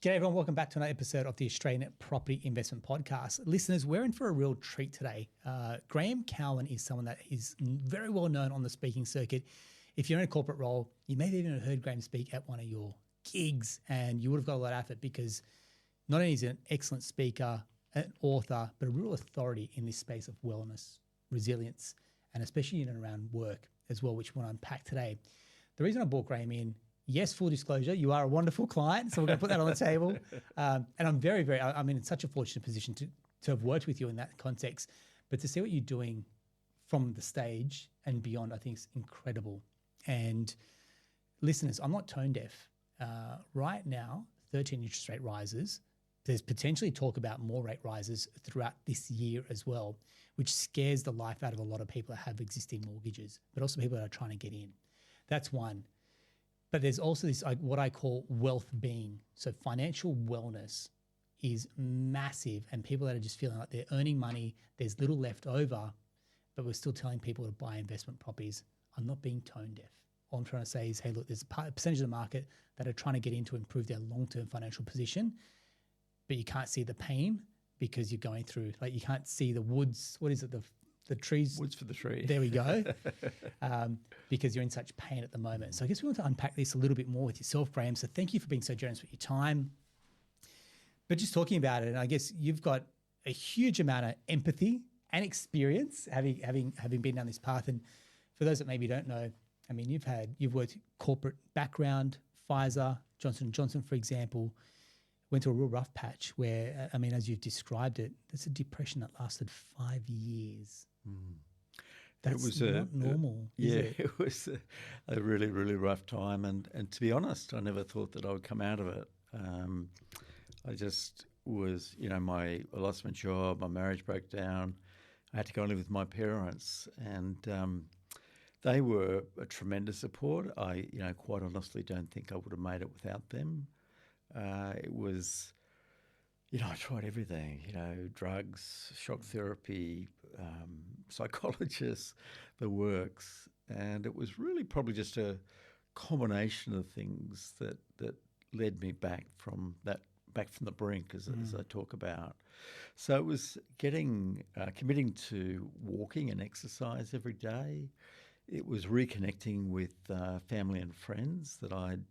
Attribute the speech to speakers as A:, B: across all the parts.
A: G'day everyone, welcome back to another episode of the Australian Property Investment Podcast. Listeners, we're in for a real treat today. Graeme Cowan is someone that is very well known on the speaking circuit. If you're in a corporate role, you may have even heard Graeme speak at one of your gigs, and you would have got a lot out of it because not only is he an excellent speaker, an author, but a real authority in this space of wellness, resilience, and especially in and around work as well, which we want to unpack today. The reason I brought Graeme in, yes, full disclosure, you are a wonderful client, so we're going to put that on the table. And I'm in such a fortunate position to have worked with you in that context. But to see what you're doing from the stage and beyond, I think is incredible. And listeners, I'm not tone deaf. Right now, 13 interest rate rises. There's potentially talk about more rate rises throughout this year as well, which scares the life out of a lot of people that have existing mortgages, but also people that are trying to get in. That's one. But there's also this, what I call wealth being. So financial wellness is massive, and people that are just feeling like they're earning money, there's little left over, but we're still telling people to buy investment properties. I'm not being tone deaf. All I'm trying to say is, hey, look, there's a percentage of the market that are trying to get in to improve their long-term financial position, but you can't see the pain because you're going through, like you can't see the woods, what is it, the trees.
B: Woods for the tree.
A: There we go. Because you're in such pain at the moment. So I guess we want to unpack this a little bit more with yourself, Graeme. So thank you for being so generous with your time. But just talking about it, and I guess you've got a huge amount of empathy and experience having been down this path. And for those that maybe don't know, I mean, you've worked corporate background, Pfizer, Johnson & Johnson, for example, went through a real rough patch where, I mean, as you've described it, there's a depression that lasted 5 years. That's not normal.
B: It was a really, really rough time. And to be honest, I never thought that I would come out of it. I just was, I lost my job, my marriage broke down. I had to go and live with my parents. And they were a tremendous support. I, quite honestly don't think I would have made it without them. It was... I tried everything, drugs, shock therapy, psychologists, the works. And it was really probably just a combination of things that led me back from the brink, as I talk about. So it was committing to walking and exercise every day. It was reconnecting with family and friends that I'd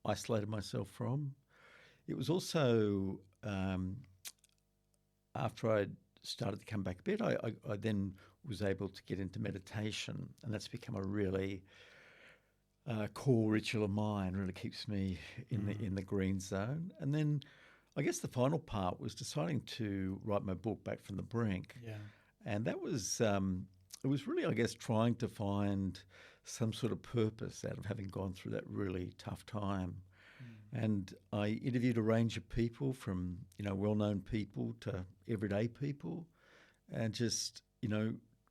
B: isolated myself from. It was also, after I'd started to come back a bit, I then was able to get into meditation, and that's become a really core ritual of mine, really keeps me in the green zone. And then I guess the final part was deciding to write my book, Back from the Brink. Yeah. And that was, it was really, I guess, trying to find some sort of purpose out of having gone through that really tough time. And I interviewed a range of people from, well-known people to everyday people, and just,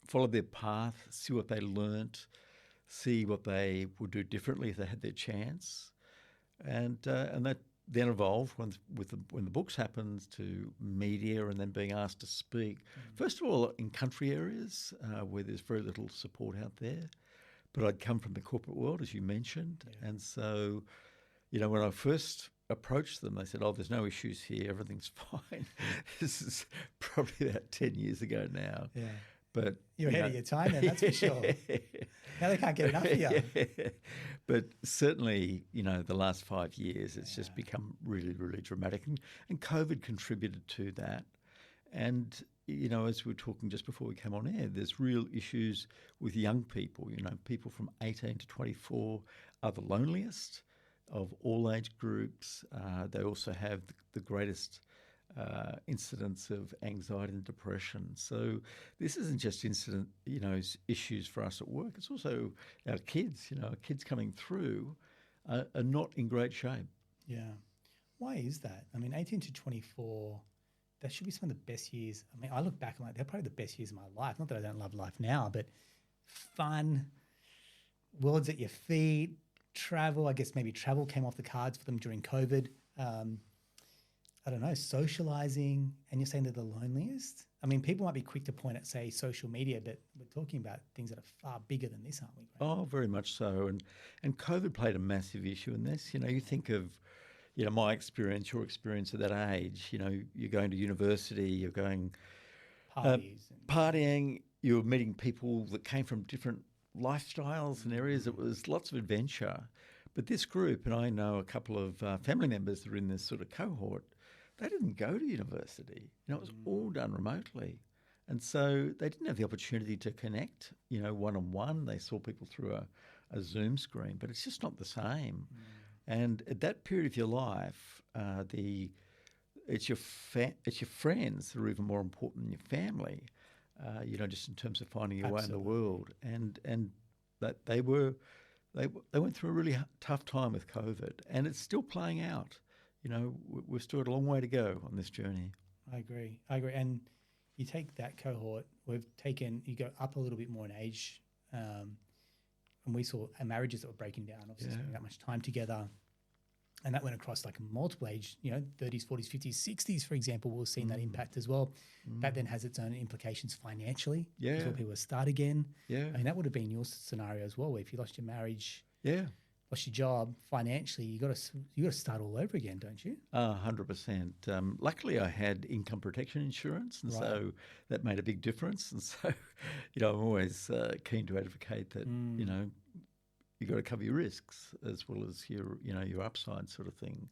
B: followed their path, see what they learnt, see what they would do differently if they had their chance. And that then evolved when the books happened to media and then being asked to speak. First of all, in country areas where there's very little support out there. But I'd come from the corporate world, as you mentioned, and so... when I first approached them, they said, there's no issues here, everything's fine. This is probably about 10 years ago now. Yeah. But
A: you're ahead of your time then, that's for sure. Now they can't get enough of you.
B: Yeah. But certainly, the last 5 years, it's just become really, really dramatic. And COVID contributed to that. And, as we were talking just before we came on air, there's real issues with young people. People from 18 to 24 are the loneliest of all age groups. They also have the greatest incidence of anxiety and depression. So this isn't just issues for us at work. It's also our kids. Our kids coming through are not in great shape.
A: Yeah. Why is that? I mean, 18 to 24, that should be some of the best years. I mean, I look back and they're probably the best years of my life. Not that I don't love life now, but fun, world's at your feet, travel. I guess maybe travel came off the cards for them during COVID. I don't know, socializing, and you're saying they're the loneliest? I mean, people might be quick to point at, say, social media, but we're talking about things that are far bigger than this, aren't we, Graeme?
B: Oh, very much so. And COVID played a massive issue in this. You think of, my experience, your experience at that age, you're going to university, you're going partying, you're meeting people that came from different lifestyles and areas. It was lots of adventure. But this group, and I know a couple of family members that are in this sort of cohort, they didn't go to university. It was all done remotely. And so they didn't have the opportunity to connect, one-on-one. They saw people through a Zoom screen, but it's just not the same. And at that period of your life, it's your friends that are even more important than your family, just in terms of finding your way in the world. And that they went through a really tough time with COVID, and it's still playing out. We've still got a long way to go on this journey.
A: I agree. And you take that cohort, you go up a little bit more in age, and we saw marriages that were breaking down, obviously spending that much time together. And that went across like multiple age, 30s, 40s, 50s, 60s, for example. We've seen that impact as well. That then has its own implications financially.
B: Yeah.
A: As well, people start again.
B: Yeah.
A: I mean, that would have been your scenario as well, where if you lost your marriage,
B: yeah,
A: lost your job, financially, you got to start all over again, don't you?
B: 100%. Luckily, I had income protection insurance, and so that made a big difference. And so, I'm always keen to advocate that, you've got to cover your risks as well as your upside sort of thing.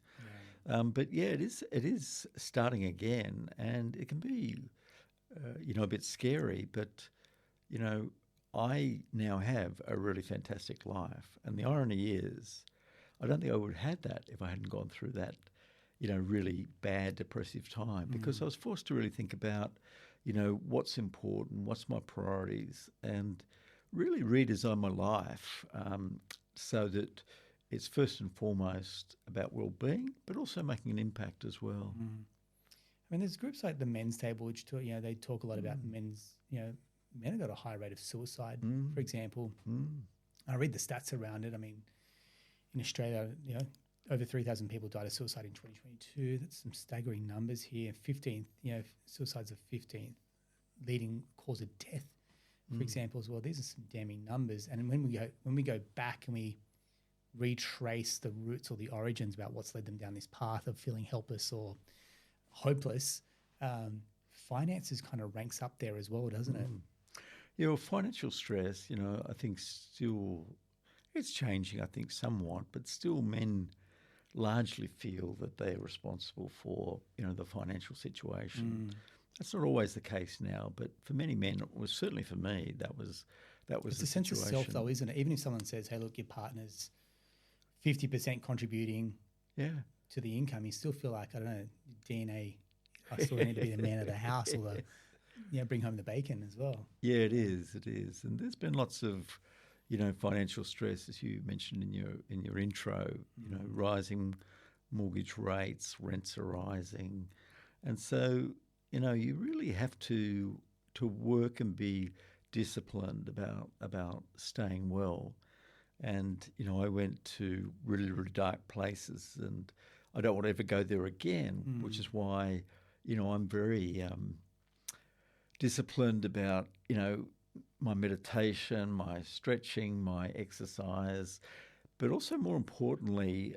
B: Yeah. But it is starting again, and it can be, a bit scary. But I now have a really fantastic life, and the irony is, I don't think I would have had that if I hadn't gone through that, really bad depressive time, because I was forced to really think about, what's important, what's my priorities, and really redesign my life so that it's first and foremost about well-being, but also making an impact as well.
A: I mean, there's groups like the Men's Table, which they talk a lot about men's, men have got a high rate of suicide, for example. I read the stats around it. I mean, in Australia, over 3,000 people died of suicide in 2022. That's some staggering numbers here. 15th, suicide's the 15th leading cause of death, for example, as well. These are some damning numbers. And when we go back and we retrace the roots or the origins about what's led them down this path of feeling helpless or hopeless, finances kind of ranks up there as well, doesn't it?
B: Yeah, well, financial stress, I think still it's changing, I think, somewhat, but still men largely feel that they're responsible for, the financial situation. That's not always the case now, but for many men, it was certainly for me, that was
A: it's a sense of self, though, isn't it? Even if someone says, hey, look, your partner's 50% contributing to the income, you still feel like, I don't know, DNA, I still need to be the man of the house or bring home the bacon as well.
B: Yeah, it is. And there's been lots of, financial stress, as you mentioned in your intro, rising mortgage rates, rents are rising. And so, you really have to work and be disciplined about staying well. And, I went to really, really dark places, and I don't want to ever go there again, which is why, I'm very disciplined about, my meditation, my stretching, my exercise, but also more importantly,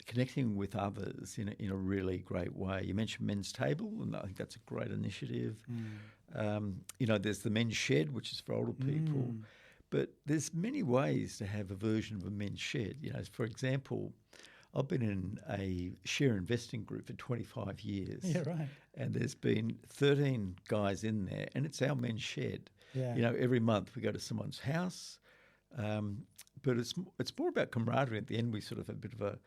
B: connecting with others in a really great way. You mentioned Men's Table, and I think that's a great initiative. There's the Men's Shed, which is for older people, but there's many ways to have a version of a Men's Shed. For example, I've been in a share investing group for 25 years.
A: Yeah, right.
B: And there's been 13 guys in there, and it's our Men's Shed. Yeah. Every month we go to someone's house, but it's more about camaraderie. At the end, we sort of have a bit of a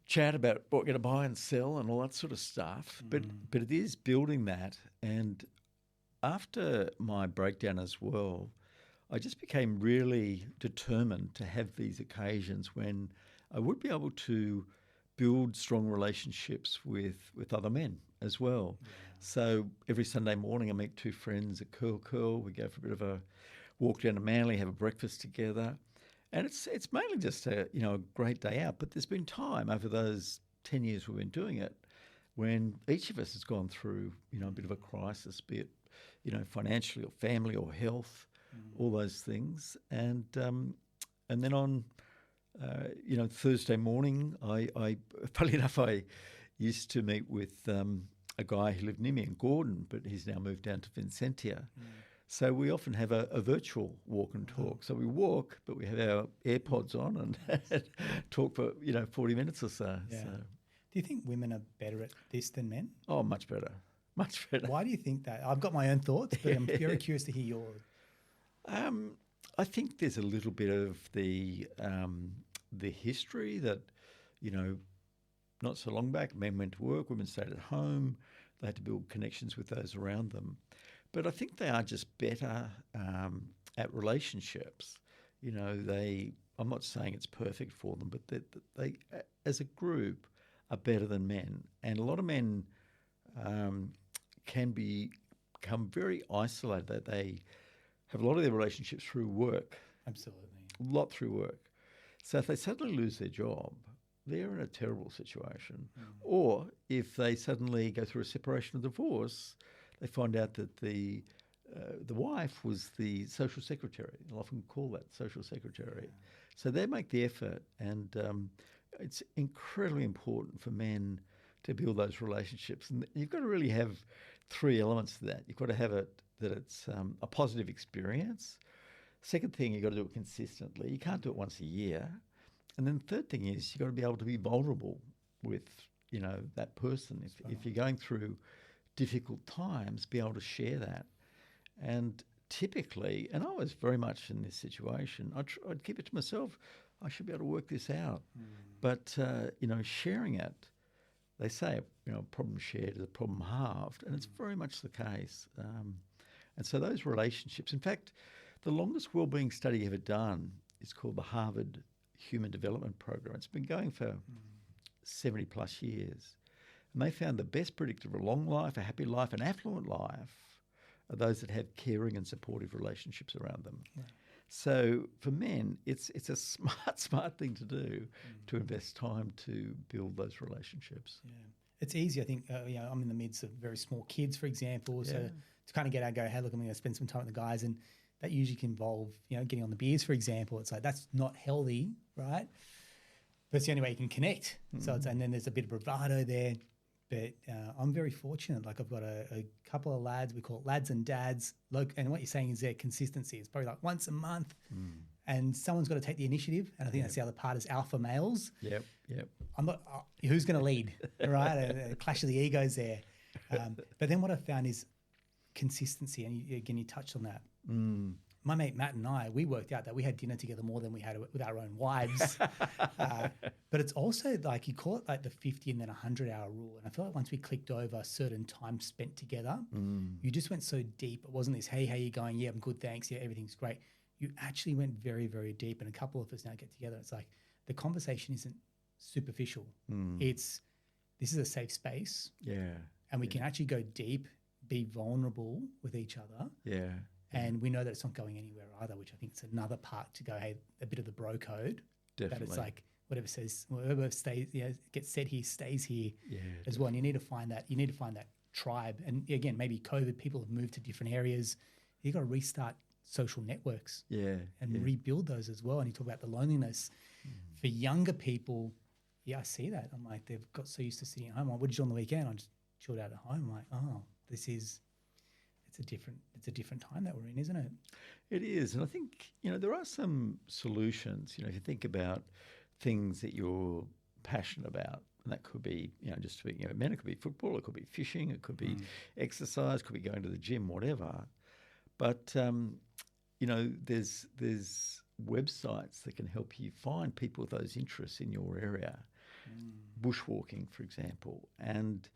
B: chat about what we're going to buy and sell and all that sort of stuff. But it is building that. And after my breakdown as well, I just became really determined to have these occasions when I would be able to build strong relationships with other men as well. Yeah. So every Sunday morning I meet two friends at Curl. We go for a bit of a walk down to Manly, have a breakfast together. And it's mainly just a great day out. But there's been time over those 10 years we've been doing it when each of us has gone through, a bit of a crisis, be it, financially or family or health, all those things. And then on Thursday morning, funny enough, I used to meet with a guy who lived near me in Gordon, but he's now moved down to Vincentia. So we often have a virtual walk and talk. So we walk, but we have our AirPods on and talk for 40 minutes or so.
A: Yeah.
B: So.
A: Do you think women are better at this than men?
B: Oh, much better. Much better.
A: Why do you think that? I've got my own thoughts, but I'm very curious to hear yours.
B: I think there's a little bit of the history that, not so long back, men went to work, women stayed at home. They had to build connections with those around them. But I think they are just better at relationships. I'm not saying it's perfect for them, but they as a group, are better than men. And a lot of men can become very isolated. That they have a lot of their relationships through work.
A: Absolutely.
B: A lot through work. So if they suddenly lose their job, they're in a terrible situation. Or if they suddenly go through a separation or divorce, they find out that the wife was the social secretary. They'll often call that social secretary. Yeah. So they make the effort, and it's incredibly important for men to build those relationships. And you've got to really have three elements to that. You've got to have it that it's a positive experience. Second thing, you've got to do it consistently. You can't do it once a year. And then the third thing is you've got to be able to be vulnerable with, that person. If you're going through difficult times, be able to share that. And typically, and I was very much in this situation, I'd keep it to myself. I should be able to work this out. But, sharing it, they say, a problem shared is a problem halved, and it's very much the case. And so those relationships, in fact, the longest wellbeing study ever done is called the Harvard Human Development Program. It's been going for 70 plus years. And they found the best predictor of a long life, a happy life, an affluent life are those that have caring and supportive relationships around them. Yeah. So for men, it's a smart thing to do to invest time to build those relationships.
A: Yeah. It's easy, I think. I'm in the midst of very small kids, for example. So to kind of get out and go, hey, look, I'm going to spend some time with the guys, and that usually can involve, getting on the beers, for example. It's like, that's not healthy, right? But it's the only way you can connect. So and then there's a bit of bravado there. But I'm very fortunate. Like, I've got a couple of lads, we call it lads and dads. And what you're saying is their consistency. It's probably like once a month, and someone's got to take the initiative. And I think that's the other part is alpha males.
B: Yep.
A: I'm not. Who's going to lead, right? A clash of the egos there. But then what I found is consistency, and you touched on that. My mate Matt and I, we worked out that we had dinner together more than we had with our own wives. But it's also like, you call it like the 50 and then 100-hour rule. And I feel like once we clicked over a certain time spent together, you just went so deep. It wasn't this, hey, how you going? Yeah, I'm good, thanks. Yeah, everything's great. You actually went very, very deep. And a couple of us now get together. It's like the conversation isn't superficial. This is a safe space.
B: Yeah.
A: And we can actually go deep, be vulnerable with each other.
B: Yeah.
A: And we know that it's not going anywhere either, which I think is another part to go, hey, a bit of the bro code.
B: Definitely.
A: That it's like whatever stays, gets said here stays here as well. And you need to find that tribe. And again, maybe COVID, people have moved to different areas. You've got to restart social networks and rebuild those as well. And you talk about the loneliness. For younger people, I see that. I'm like, they've got so used to sitting at home. What did you do on the weekend? I just chilled out at home. I'm like, it's a different time that we're in, isn't it?
B: It is. And I think, there are some solutions. If you think about things that you're passionate about, and that could be, just speaking of men, it could be football, it could be fishing, it could be exercise, it could be going to the gym, whatever. But, there's websites that can help you find people with those interests in your area. Bushwalking, for example. And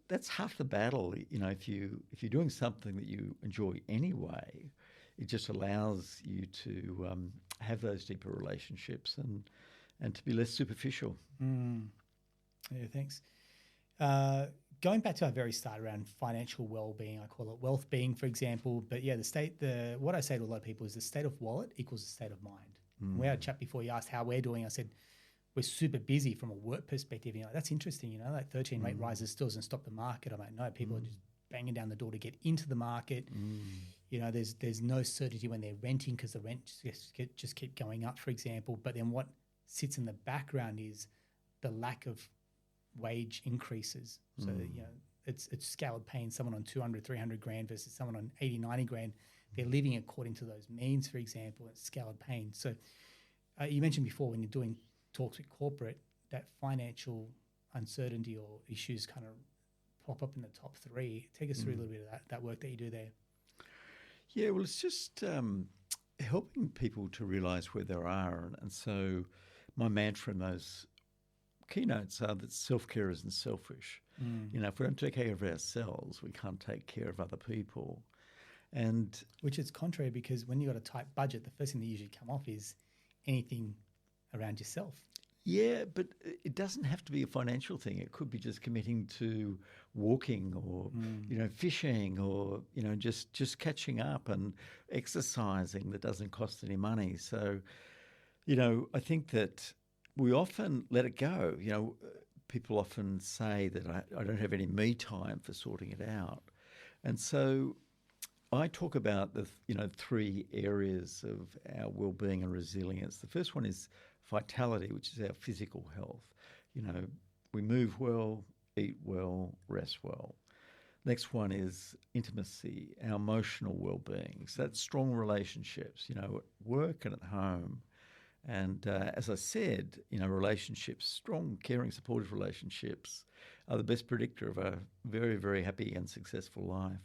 B: that's half the battle. If you're doing something that you enjoy anyway, it just allows you to have those deeper relationships and to be less superficial.
A: Yeah, thanks. Going back to our very start around financial well-being, I call it wealth being, for example. But what I say to a lot of people is the state of wallet equals the state of mind. We had a chat before. You asked how we're doing. I said, we're super busy from a work perspective. You're like, that's interesting, like 13 rate rises still doesn't stop the market. I'm like, no, people are just banging down the door to get into the market. There's no certainty when they're renting because the rent just keep going up, for example. But then what sits in the background is the lack of wage increases. So, it's scaled paying someone on 200, 300 grand versus someone on 80, 90 grand. They're living according to those means, for example. It's scaled pain. So you mentioned before when you're doing talks with corporate, that financial uncertainty or issues kind of pop up in the top three. Take us through a little bit of that work that you do there.
B: Yeah, well, it's just helping people to realise where they are. And so my mantra in those keynotes are that self-care isn't selfish. If we don't take care of ourselves, we can't take care of other people. And
A: which is contrary, because when you've got a tight budget, the first thing that usually come off is anything around yourself.
B: Yeah, but it doesn't have to be a financial thing. It could be just committing to walking or, fishing or, just catching up and exercising that doesn't cost any money. So, I think that we often let it go. People often say that I don't have any me time for sorting it out. And so I talk about the, three areas of our well-being and resilience. The first one is vitality, which is our physical health. We move well, eat well, rest well. Next one is intimacy, our emotional well-being. So that's strong relationships, at work and at home. And as I said, relationships, strong, caring, supportive relationships are the best predictor of a very, very happy and successful life.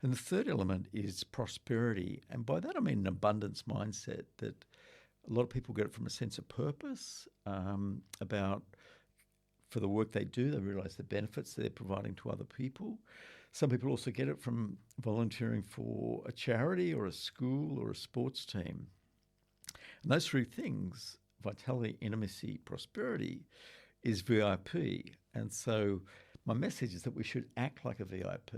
B: And the third element is prosperity. And by that I mean an abundance mindset, that a lot of people get it from a sense of purpose about for the work they do. They realise the benefits they're providing to other people. Some people also get it from volunteering for a charity or a school or a sports team. And those three things, vitality, intimacy, prosperity, is VIP. And so my message is that we should act like a VIP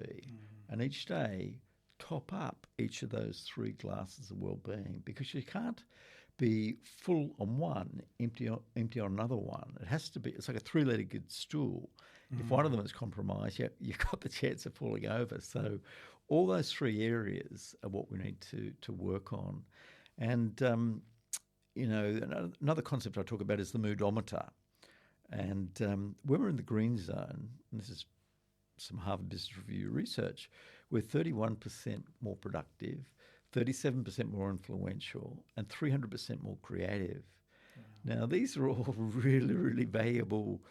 B: and each day top up each of those three glasses of well-being, because you can't be full on one, empty on another one. It has to be, it's like a three-legged stool. If one of them is compromised, you've got the chance of falling over. So all those three areas are what we need to work on. And, another concept I talk about is the moodometer. And when we're in the green zone, and this is some Harvard Business Review research, we're 31% more productive, 37% more influential, and 300% more creative. Wow. Now, these are all really, really valuable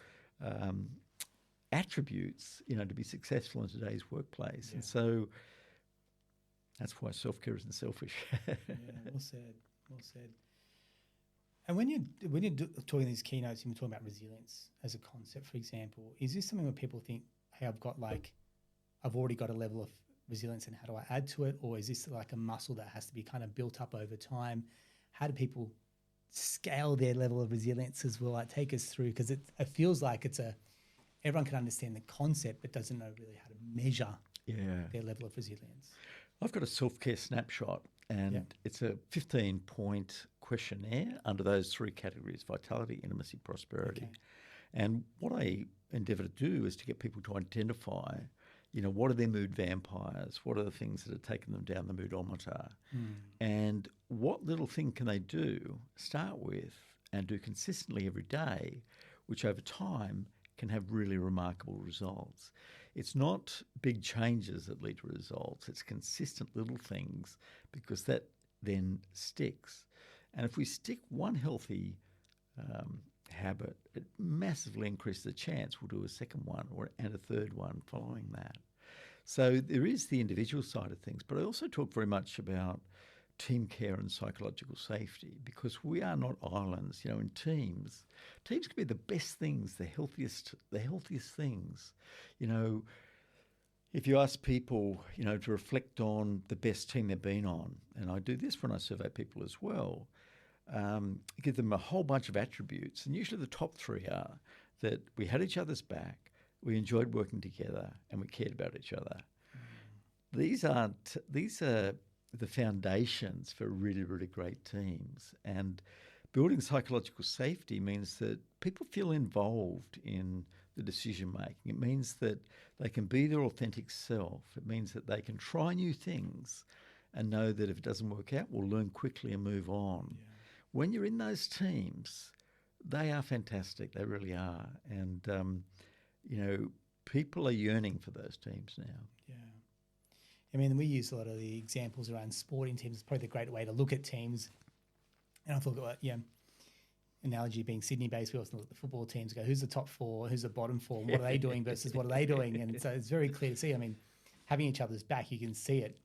B: attributes, to be successful in today's workplace. Yeah. And so that's why self-care isn't selfish.
A: Yeah, well said, well said. And when you're talking these keynotes, and we're talking about resilience as a concept, for example, is this something where people think, hey, I've already got a level of resilience and how do I add to it? Or is this like a muscle that has to be kind of built up over time? How do people scale their level of resilience as well? Like, take us through, because it feels like everyone can understand the concept but doesn't know really how to measure their level of resilience.
B: I've got a self-care snapshot, and it's a 15-point questionnaire under those three categories: vitality, intimacy, prosperity. Okay. And what I endeavour to do is to get people to identify, what are their mood vampires? What are the things that are taking them down the moodometer? And what little thing can they do, start with, and do consistently every day, which over time can have really remarkable results. It's not big changes that lead to results. It's consistent little things, because that then sticks. And if we stick one healthy habit, it massively increases the chance we'll do a second one and a third one following that. So there is the individual side of things, but I also talk very much about team care and psychological safety, because we are not islands. In teams can be the best things, the healthiest things. If you ask people, to reflect on the best team they've been on, and I do this when I survey people as well, give them a whole bunch of attributes, and usually the top three are that we had each other's back, we enjoyed working together, and we cared about each other. These are the foundations for really, really great teams. And building psychological safety means that people feel involved in the decision making. It means that they can be their authentic self. It means that they can try new things and know that if it doesn't work out, we'll learn quickly and move on. Yeah. when you're in those teams, they are fantastic. They really are. And, people are yearning for those teams now.
A: Yeah. I mean, we use a lot of the examples around sporting teams. It's probably the great way to look at teams. And I thought about, analogy being Sydney-based, we also look at the football teams, go, who's the top four, who's the bottom four, and what are they doing versus what are they doing? And so it's very clear to see. I mean, having each other's back, you can see it.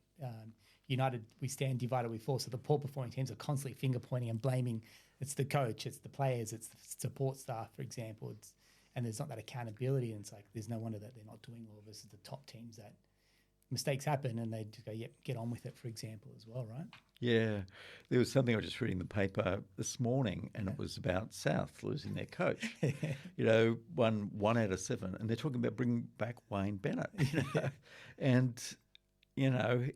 A: United, we stand, divided we fall. So the poor performing teams are constantly finger pointing and blaming. It's the coach, it's the players, it's the support staff, for example. And there's not that accountability. And it's like, there's no wonder that they're not doing well versus the top teams that mistakes happen and they just go, yep, get on with it, for example, as well, right?
B: Yeah. There was something I was just reading in the paper this morning, and it was about South losing their coach. One out of 7. And they're talking about bringing back Wayne Bennett. And,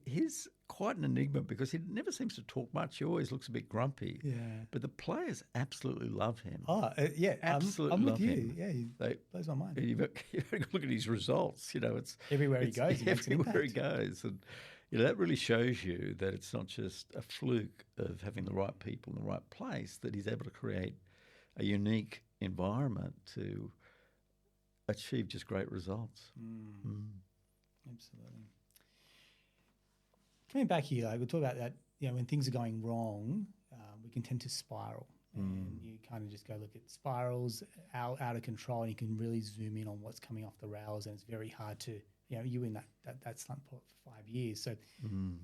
B: he's quite an enigma because he never seems to talk much. He always looks a bit grumpy. Yeah. But the players absolutely love him.
A: Oh, yeah.
B: Absolutely
A: I'm
B: love
A: with you.
B: him.
A: Yeah, he blows my mind.
B: You've got to look at his results. It's
A: everywhere he goes.
B: Everywhere he goes. And, that really shows you that it's not just a fluke of having the right people in the right place, that he's able to create a unique environment to achieve just great results.
A: Absolutely. Coming back here, we'll talk about that, when things are going wrong, we can tend to spiral. And you kind of just go look at spirals out of control, and you can really zoom in on what's coming off the rails, and it's very hard to, you in that slump for 5 years. So if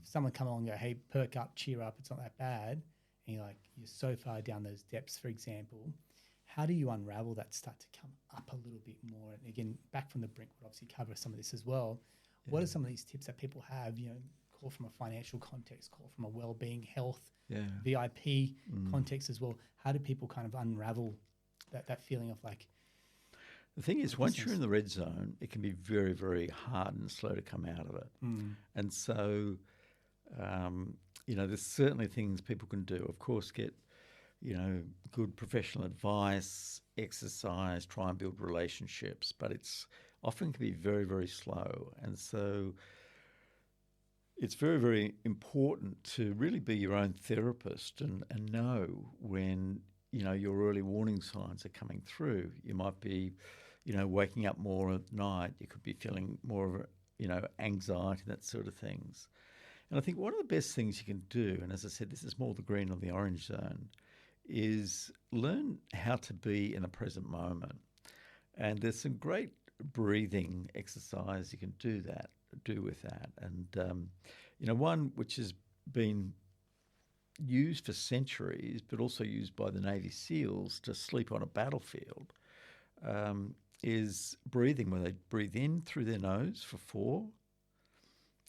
A: someone come along and go, hey, perk up, cheer up, it's not that bad, and you're so far down those depths, for example, how do you unravel that, start to come up a little bit more? And again, back from the brink, we'll obviously cover some of this as well. Yeah. What are some of these tips that people have, call from a financial context, call from a wellbeing, health, VIP context as well? How do people kind of unravel that feeling of
B: the thing is, once you're in the red zone, it can be very, very hard and slow to come out of it. And so, there's certainly things people can do. Of course, get, good professional advice, exercise, try and build relationships, but it's often can be very, very slow. And so it's very, very important to really be your own therapist and know when, your early warning signs are coming through. You might be, waking up more at night. You could be feeling more of, anxiety, that sort of things. And I think one of the best things you can do, and as I said, this is more the green or the orange zone, is learn how to be in the present moment. And there's some great breathing exercise you can do with that. And, one which has been used for centuries, but also used by the Navy SEALs to sleep on a battlefield, is breathing, where they breathe in through their nose for 4,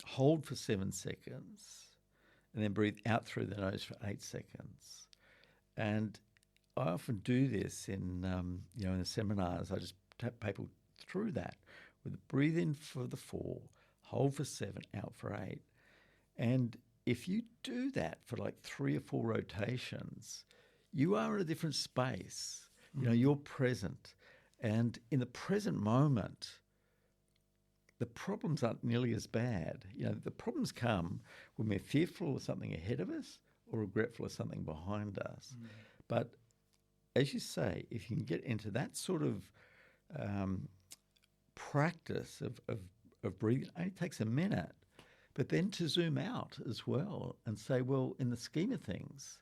B: hold for 7 seconds, and then breathe out through the nose for 8 seconds. And I often do this in the seminars. I just take people through that with breathe in for the 4, hold for 7, out for 8. And if you do that for 3 or 4 rotations, you are in a different space. You're present. And in the present moment, the problems aren't nearly as bad. The problems come when we're fearful of something ahead of us or regretful of something behind us. But as you say, if you can get into that sort of practice of breathing, it only takes a minute, but then to zoom out as well and say, well, in the scheme of things,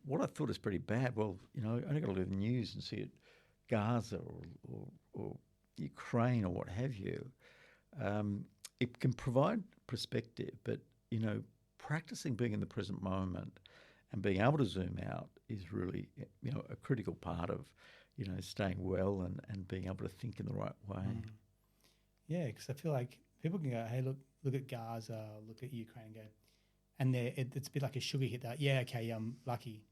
B: what I thought is pretty bad, well, I only got to look at the news and see it, Gaza or Ukraine or what have you. It can provide perspective, but, practicing being in the present moment and being able to zoom out is really, a critical part of, staying well and being able to think in the right way.
A: Yeah, because I feel like people can go, hey, look at Gaza, look at Ukraine, go, and it's a bit like a sugar hit that, yeah, okay, I'm lucky.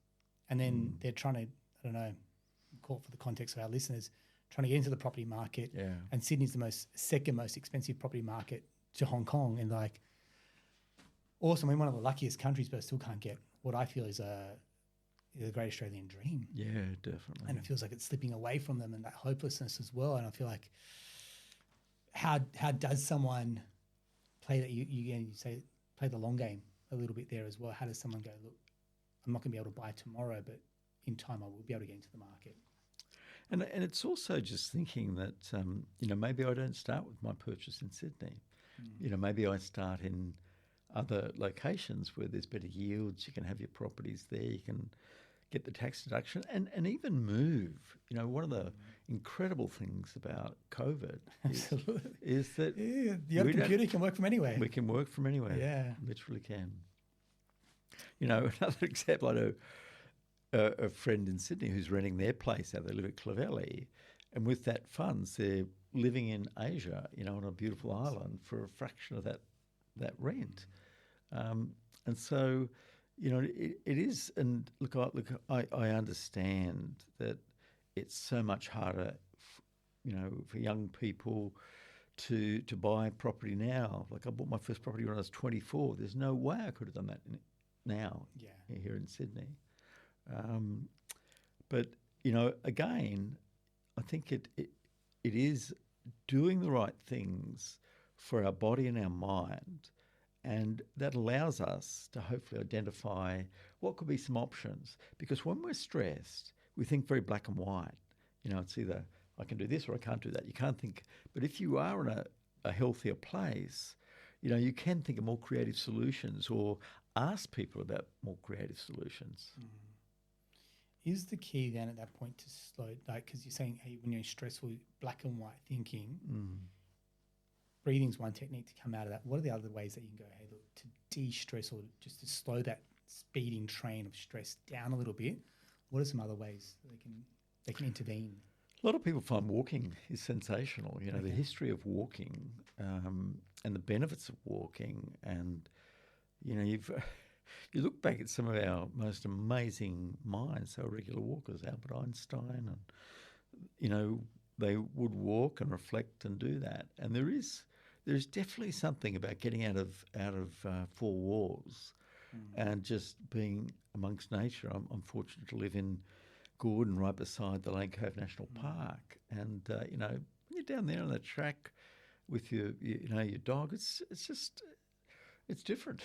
A: And then they're trying to, I don't know, call for the context of our listeners, trying to get into the property market. Yeah. And Sydney's the second most expensive property market to Hong Kong. And awesome, we're one of the luckiest countries, but I still can't get what I feel is the great Australian dream.
B: Yeah, definitely.
A: And it feels like it's slipping away from them and that hopelessness as well. And I feel like, how does someone play that? You say play the long game a little bit there as well. How does someone go, look, I'm not going to be able to buy tomorrow, but in time I will be able to get into the market.
B: And it's also just thinking that, maybe I don't start with my purchase in Sydney. Maybe I start in other locations where there's better yields. You can have your properties there. You can get the tax deduction and even move. One of the incredible things about COVID is that
A: the computer can work from anywhere.
B: We can work from anywhere.
A: Yeah.
B: Literally can. Another example, I know a friend in Sydney who's renting their place out. They live at Clie, and with that funds, they're living in Asia, on a beautiful island for a fraction of that rent. And so, it is. And look, I understand that it's so much harder, for young people to buy property now. Like I bought my first property when I was 24. There's no way I could have done that now here in Sydney. But again, I think it is doing the right things for our body and our mind, and that allows us to hopefully identify what could be some options. Because when we're stressed, we think very black and white. It's either I can do this or I can't do that. You can't think. But if you are in a healthier place, you can think of more creative solutions or ask people about more creative solutions.
A: Is the key then at that point to slow, because you're saying, hey, when you're stressful, black and white thinking, breathing's one technique to come out of that. What are the other ways that you can go, hey, look, to de-stress or just to slow that speeding train of stress down a little bit? What are some other ways that they can intervene?
B: A lot of people find walking is sensational. The history of walking and the benefits of walking, and you look back at some of our most amazing minds, our regular walkers, Albert Einstein, and they would walk and reflect and do that. And there's definitely something about getting out of four walls and just being amongst nature. I'm fortunate to live in Gordon, right beside the Lake Cove National Park, and when you're down there on the track with your dog, it's different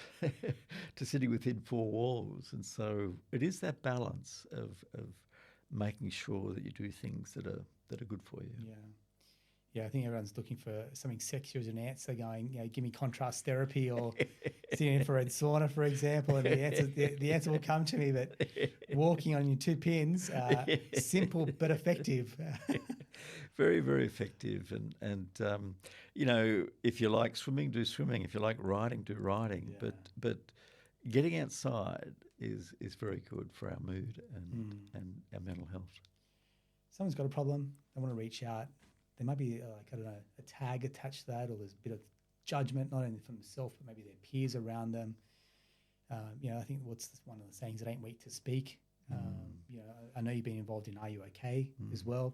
B: to sitting within four walls. And so it is that balance of making sure that you do things that are good for you.
A: Yeah, I think everyone's looking for something sexier as an answer, going, give me contrast therapy or sitting in infrared sauna, for example, and the answer will come to me. But walking on your two pins, simple but effective.
B: Very, very effective. And if you like swimming, do swimming. If you like riding, do riding. Yeah. But getting outside is very good for our mood and our mental health.
A: Someone's got a problem, they want to reach out. There might be, a tag attached to that, or there's a bit of judgment, not only from themselves, but maybe their peers around them. I think what's one of the sayings, it ain't weak to speak. I know you've been involved in Are You OK as well.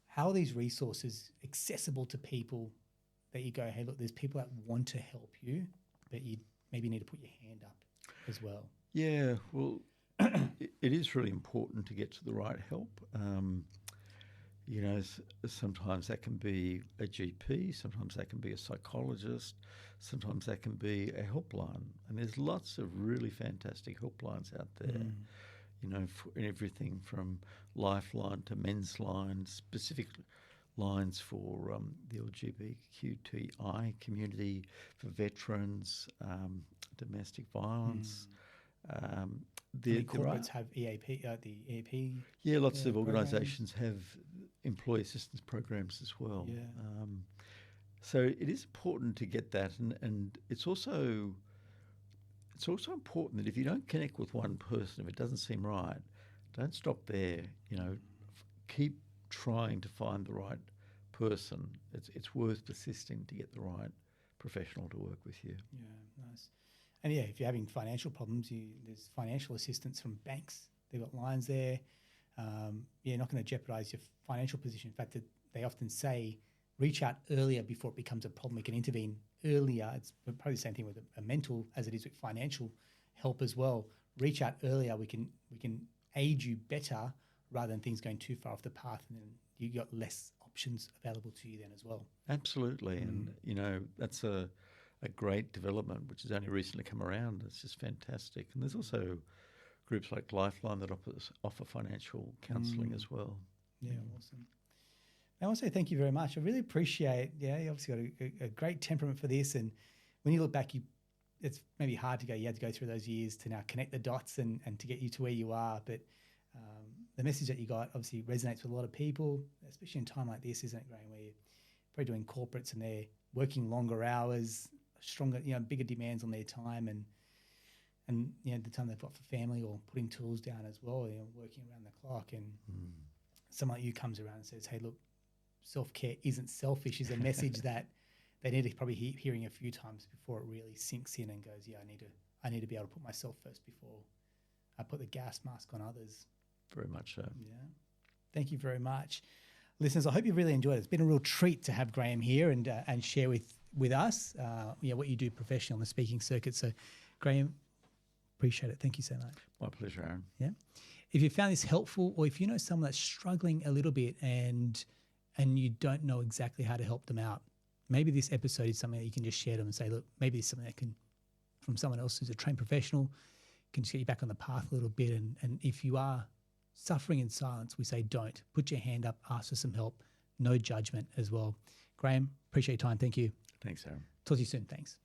A: How are these resources accessible to people that you go, hey, look, there's people that want to help you, but you maybe need to put your hand up as well?
B: Yeah, well, it is really important to get to the right help. Sometimes that can be a GP, sometimes that can be a psychologist, sometimes that can be a helpline. And there's lots of really fantastic helplines out there, for everything from Lifeline to Men's Line, specific lines for the LGBTQI community, for veterans, domestic violence.
A: The corporates have EAP, the EAP.
B: Yeah, lots of organisations have employee assistance programs as well.
A: Yeah.
B: So it is important to get that, and it's also important that if you don't connect with one person, if it doesn't seem right, don't stop there. Keep trying to find the right person. It's worth persisting to get the right professional to work with you.
A: Yeah, nice. And if you're having financial problems, there's financial assistance from banks. They've got lines there. You're not going to jeopardise your financial position. In fact, they often say, reach out earlier before it becomes a problem. We can intervene earlier. It's probably the same thing with a mental as it is with financial help as well. Reach out earlier. We can aid you better rather than things going too far off the path, and then you got less options available to you then as well.
B: Absolutely, and that's a great development which has only recently come around. It's just fantastic. And there's also groups like Lifeline that offer financial counselling as well.
A: Yeah, awesome. I want to say thank you very much. I really appreciate, you obviously got a great temperament for this. And when you look back, it's maybe hard to go, you had to go through those years to now connect the dots and to get you to where you are. But the message that you got obviously resonates with a lot of people, especially in a time like this, isn't it, Graeme, where you're probably doing corporates and they're working longer hours, stronger, bigger demands on their time and the time they've got for family or putting tools down as well, working around the clock. And someone like you comes around and says, hey, look, self-care isn't selfish is a message that they need to probably hearing a few times before it really sinks in and goes, I need to be able to put myself first before I put the gas mask on others.
B: Very much so.
A: Yeah. Thank you very much. Listeners, I hope you've really enjoyed it. It's been a real treat to have Graeme here and share with us what you do professionally on the speaking circuit. So, Graeme, appreciate it. Thank you so much.
B: My pleasure, Aaron.
A: Yeah. If you found this helpful, or if you know someone that's struggling a little bit and you don't know exactly how to help them out, maybe this episode is something that you can just share to them and say, look, maybe it's something that can, from someone else who's a trained professional, can just get you back on the path a little bit. And if you are suffering in silence, we say don't. Put your hand up, ask for some help. No judgment as well. Graeme, appreciate your time. Thank you.
B: Thanks, Aaron.
A: Talk to you soon. Thanks.